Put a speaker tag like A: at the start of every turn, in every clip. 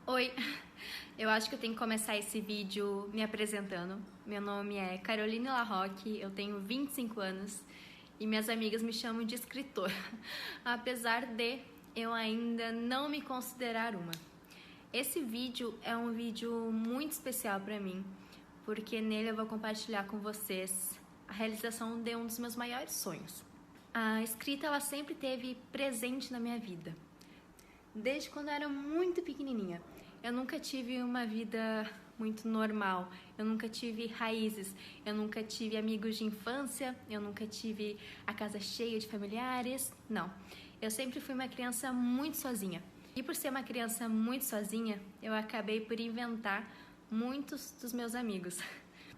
A: Oi, eu acho que eu tenho que começar esse vídeo me apresentando. Meu nome é Caroline Larroque, eu tenho 25 anos e minhas amigas me chamam de escritora, apesar de eu ainda não me considerar uma. Esse vídeo é um vídeo muito especial para mim, porque nele eu vou compartilhar com vocês a realização de um dos meus maiores sonhos. A escrita ela sempre esteve presente na minha vida. Desde quando eu era muito pequenininha. Eu nunca tive uma vida muito normal, eu nunca tive raízes, eu nunca tive amigos de infância, eu nunca tive a casa cheia de familiares, não. Eu sempre fui uma criança muito sozinha. E por ser uma criança muito sozinha, eu acabei por inventar muitos dos meus amigos.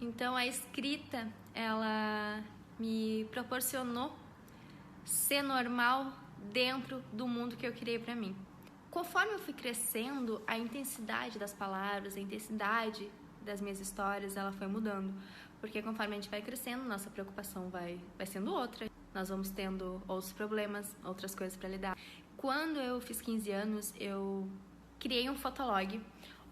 A: Então a escrita, ela me proporcionou ser normal dentro do mundo que eu criei pra mim. Conforme eu fui crescendo, a intensidade das palavras, a intensidade das minhas histórias, ela foi mudando. Porque conforme a gente vai crescendo, nossa preocupação vai sendo outra. Nós vamos tendo outros problemas, outras coisas para lidar. Quando eu fiz 15 anos, eu criei um fotolog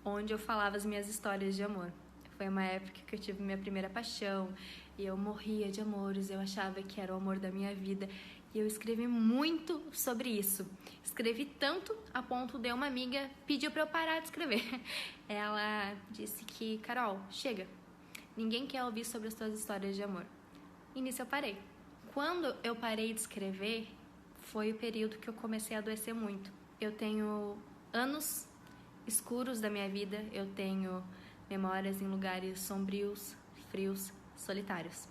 A: onde eu falava as minhas histórias de amor. Foi uma época que eu tive minha primeira paixão e eu morria de amores, eu achava que era o amor da minha vida. E eu escrevi muito sobre isso. Escrevi tanto a ponto de uma amiga pediu para eu parar de escrever. Ela disse que, Carol, chega. Ninguém quer ouvir sobre as tuas histórias de amor. E nisso eu parei. Quando eu parei de escrever, foi o período que eu comecei a adoecer muito. Eu tenho anos escuros da minha vida. Eu tenho memórias em lugares sombrios, frios, solitários.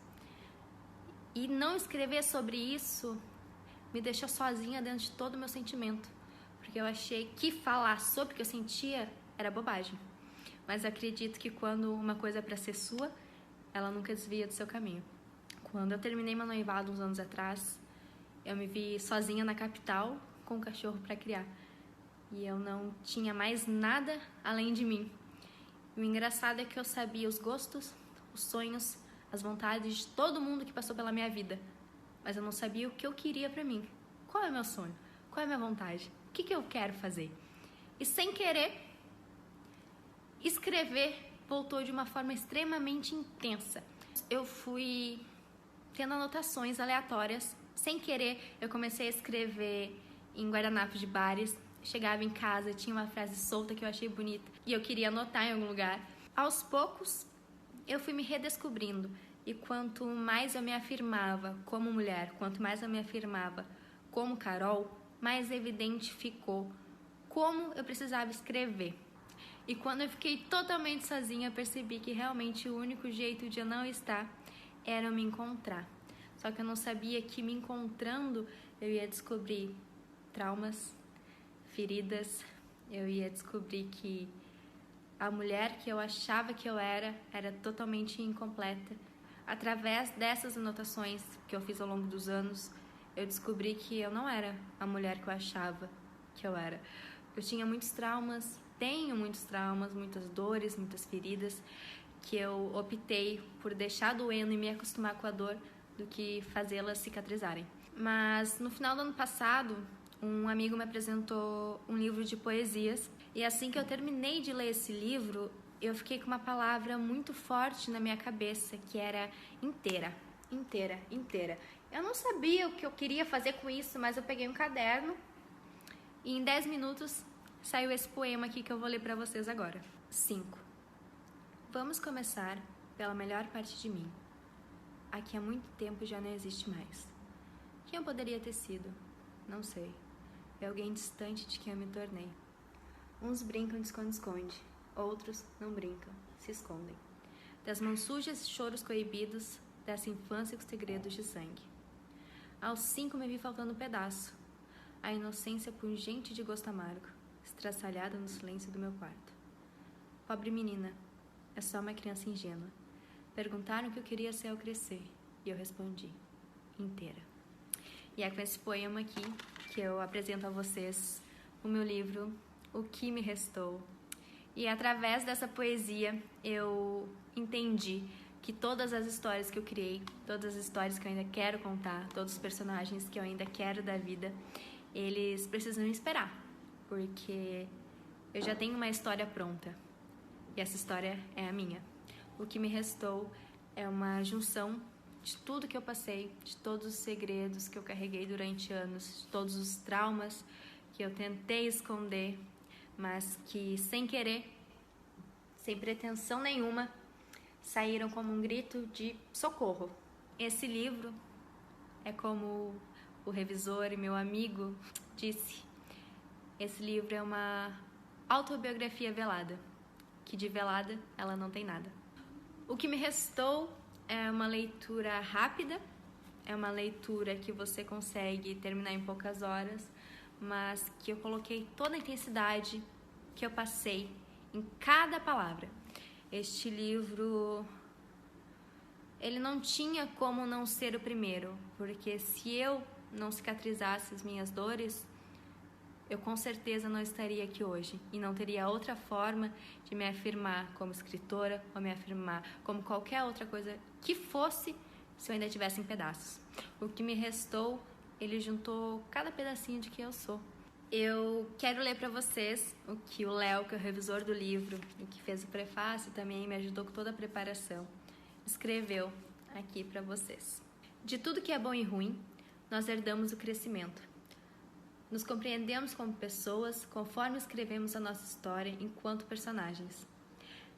A: E não escrever sobre isso me deixou sozinha dentro de todo o meu sentimento, porque eu achei que falar sobre o que eu sentia era bobagem. Mas eu acredito que quando uma coisa é para ser sua, ela nunca desvia do seu caminho. Quando eu terminei meu noivado uns anos atrás, eu me vi sozinha na capital com um cachorro para criar. E eu não tinha mais nada além de mim. E o engraçado é que eu sabia os gostos, os sonhos, as vontades de todo mundo que passou pela minha vida. Mas eu não sabia o que eu queria pra mim. Qual é o meu sonho? Qual é a minha vontade? O que eu quero fazer? E sem querer, escrever voltou de uma forma extremamente intensa. Eu fui tendo anotações aleatórias. Sem querer, eu comecei a escrever em guardanapos de bares. Chegava em casa, tinha uma frase solta que eu achei bonita e eu queria anotar em algum lugar. Aos poucos, eu fui me redescobrindo. E quanto mais eu me afirmava como mulher, quanto mais eu me afirmava como Carol, mais evidente ficou como eu precisava escrever. E quando eu fiquei totalmente sozinha, eu percebi que realmente o único jeito de eu não estar era eu me encontrar. Só que eu não sabia que me encontrando eu ia descobrir traumas, feridas, eu ia descobrir que a mulher que eu achava que eu era totalmente incompleta. Através dessas anotações que eu fiz ao longo dos anos, eu descobri que eu não era a mulher que eu achava que eu era. Eu tinha muitos traumas, tenho muitos traumas, muitas dores, muitas feridas, que eu optei por deixar doendo e me acostumar com a dor do que fazê-las cicatrizarem. Mas no final do ano passado, um amigo me apresentou um livro de poesias e assim que eu terminei de ler esse livro, eu fiquei com uma palavra muito forte na minha cabeça, que era inteira, inteira, inteira. Eu não sabia o que eu queria fazer com isso, mas eu peguei um caderno e em 10 minutos saiu esse poema aqui que eu vou ler para vocês agora. 5. Vamos começar pela melhor parte de mim. A que há muito tempo já não existe mais. Quem eu poderia ter sido? Não sei. É alguém distante de quem eu me tornei. Uns brincam de esconde-esconde. Outros não brincam, se escondem. Das mãos sujas e choros coibidos, dessa infância com segredos de sangue. Aos 5 me vi faltando um pedaço. A inocência pungente de gosto amargo, estraçalhada no silêncio do meu quarto. Pobre menina, é só uma criança ingênua. Perguntaram o que eu queria ser ao crescer, e eu respondi, inteira. E é com esse poema aqui que eu apresento a vocês o meu livro, O Que Me Restou. E através dessa poesia eu entendi que todas as histórias que eu criei, todas as histórias que eu ainda quero contar, todos os personagens que eu ainda quero da vida, eles precisam esperar, porque Eu já tenho uma história pronta e essa história é a minha. O que me restou é uma junção de tudo que eu passei, de todos os segredos que eu carreguei durante anos, de todos os traumas que eu tentei esconder, mas que sem querer, sem pretensão nenhuma, saíram como um grito de socorro. Esse livro é como o revisor e meu amigo disse, esse livro é uma autobiografia velada, que de velada ela não tem nada. O que me restou é uma leitura rápida, é uma leitura que você consegue terminar em poucas horas, mas que eu coloquei toda a intensidade que eu passei em cada palavra. Este livro, ele não tinha como não ser o primeiro, porque se eu não cicatrizasse as minhas dores, eu com certeza não estaria aqui hoje e não teria outra forma de me afirmar como escritora ou me afirmar como qualquer outra coisa que fosse se eu ainda tivesse em pedaços. O que me restou, ele juntou cada pedacinho de quem eu sou. Eu quero ler para vocês o que o Léo, que é o revisor do livro e que fez o prefácio também, me ajudou com toda a preparação, escreveu aqui para vocês. De tudo que é bom e ruim, nós herdamos o crescimento. Nos compreendemos como pessoas conforme escrevemos a nossa história enquanto personagens.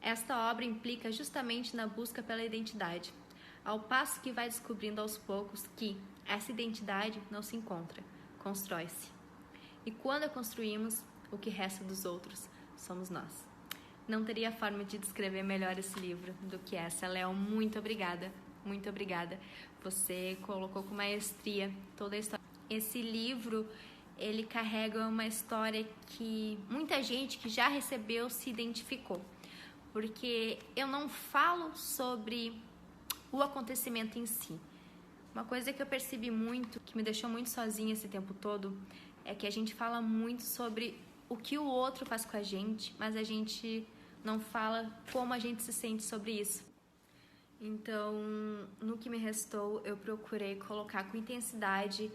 A: Esta obra implica justamente na busca pela identidade, ao passo que vai descobrindo aos poucos que essa identidade não se encontra, constrói-se. E quando a construímos, o que resta dos outros somos nós. Não teria forma de descrever melhor esse livro do que essa. Léo, muito obrigada, muito obrigada. Você colocou com maestria toda a história. Esse livro, ele carrega uma história que muita gente que já recebeu se identificou. Porque eu não falo sobre o acontecimento em si. Uma coisa que eu percebi muito, que me deixou muito sozinha esse tempo todo, é que a gente fala muito sobre o que o outro faz com a gente, mas a gente não fala como a gente se sente sobre isso. Então, no que me restou, eu procurei colocar com intensidade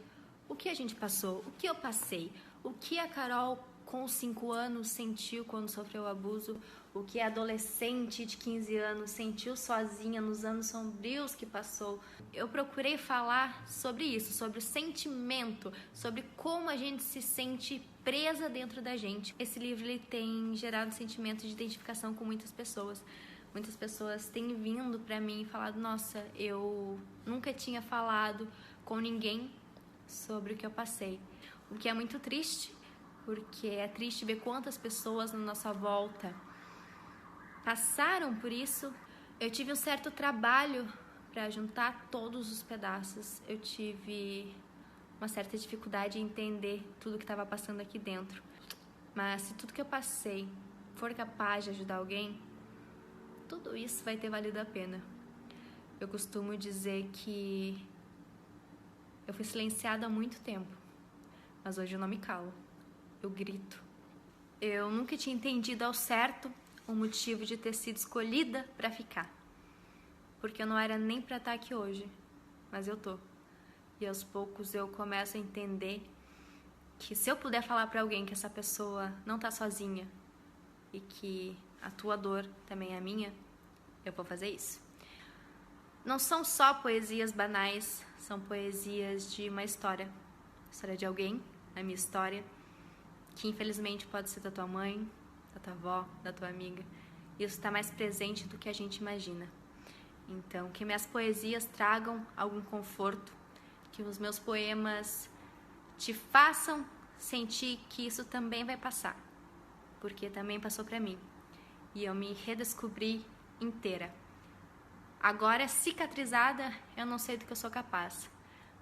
A: o que a gente passou, o que eu passei, o que a Carol com 5 anos sentiu quando sofreu abuso, o que a adolescente de 15 anos sentiu sozinha nos anos sombrios que passou. Eu procurei falar sobre isso, sobre o sentimento, sobre como a gente se sente presa dentro da gente. Esse livro ele tem gerado sentimento de identificação com muitas pessoas. Muitas pessoas têm vindo para mim e falado, nossa, eu nunca tinha falado com ninguém sobre o que eu passei. O que é muito triste, porque é triste ver quantas pessoas na nossa volta passaram por isso. Eu tive um certo trabalho para juntar todos os pedaços. Eu tive uma certa dificuldade em entender tudo que estava passando aqui dentro. Mas se tudo que eu passei for capaz de ajudar alguém, tudo isso vai ter valido a pena. Eu costumo dizer que eu fui silenciada há muito tempo, mas hoje eu não me calo, eu grito. Eu nunca tinha entendido ao certo o motivo de ter sido escolhida para ficar, porque eu não era nem para estar aqui hoje, mas eu tô. E aos poucos eu começo a entender que se eu puder falar para alguém que essa pessoa não tá sozinha e que a tua dor também é a minha, eu vou fazer isso. Não são só poesias banais, são poesias de uma história. História de alguém, a minha história, que infelizmente pode ser da tua mãe, da tua avó, da tua amiga. Isso está mais presente do que a gente imagina. Então, que minhas poesias tragam algum conforto, que os meus poemas te façam sentir que isso também vai passar, porque também passou para mim. E eu me redescobri inteira. Agora, cicatrizada, eu não sei do que eu sou capaz,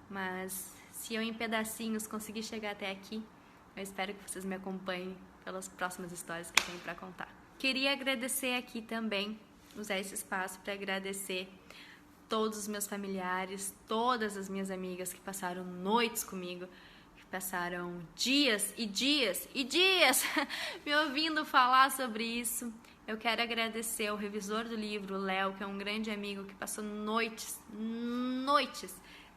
A: mas se eu em pedacinhos conseguir chegar até aqui, eu espero que vocês me acompanhem pelas próximas histórias que eu tenho para contar. Queria agradecer aqui também, usar esse espaço para agradecer todos os meus familiares, todas as minhas amigas que passaram noites comigo, que passaram dias e dias e dias me ouvindo falar sobre isso. Eu quero agradecer ao revisor do livro, o Léo, que é um grande amigo que passou noites,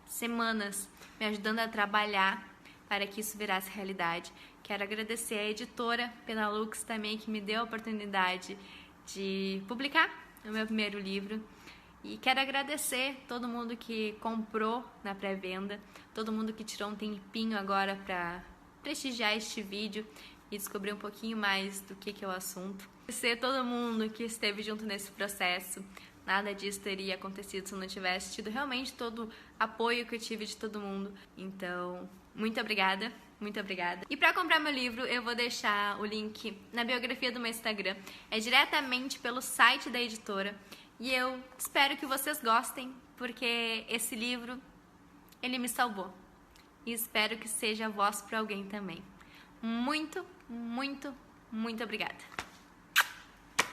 A: semanas, me ajudando a trabalhar para que isso virasse realidade. Quero agradecer a editora Penalux também, que me deu a oportunidade de publicar o meu primeiro livro. E quero agradecer todo mundo que comprou na pré-venda, todo mundo que tirou um tempinho agora para prestigiar este vídeo e descobrir um pouquinho mais do que é o assunto. Agradecer todo mundo que esteve junto nesse processo. Nada disso teria acontecido se eu não tivesse tido realmente todo o apoio que eu tive de todo mundo. Então, muito obrigada, muito obrigada. E para comprar meu livro, eu vou deixar o link na biografia do meu Instagram. É diretamente pelo site da editora. E eu espero que vocês gostem, porque esse livro, ele me salvou. E espero que seja voz para alguém também. Muito, muito, muito obrigada.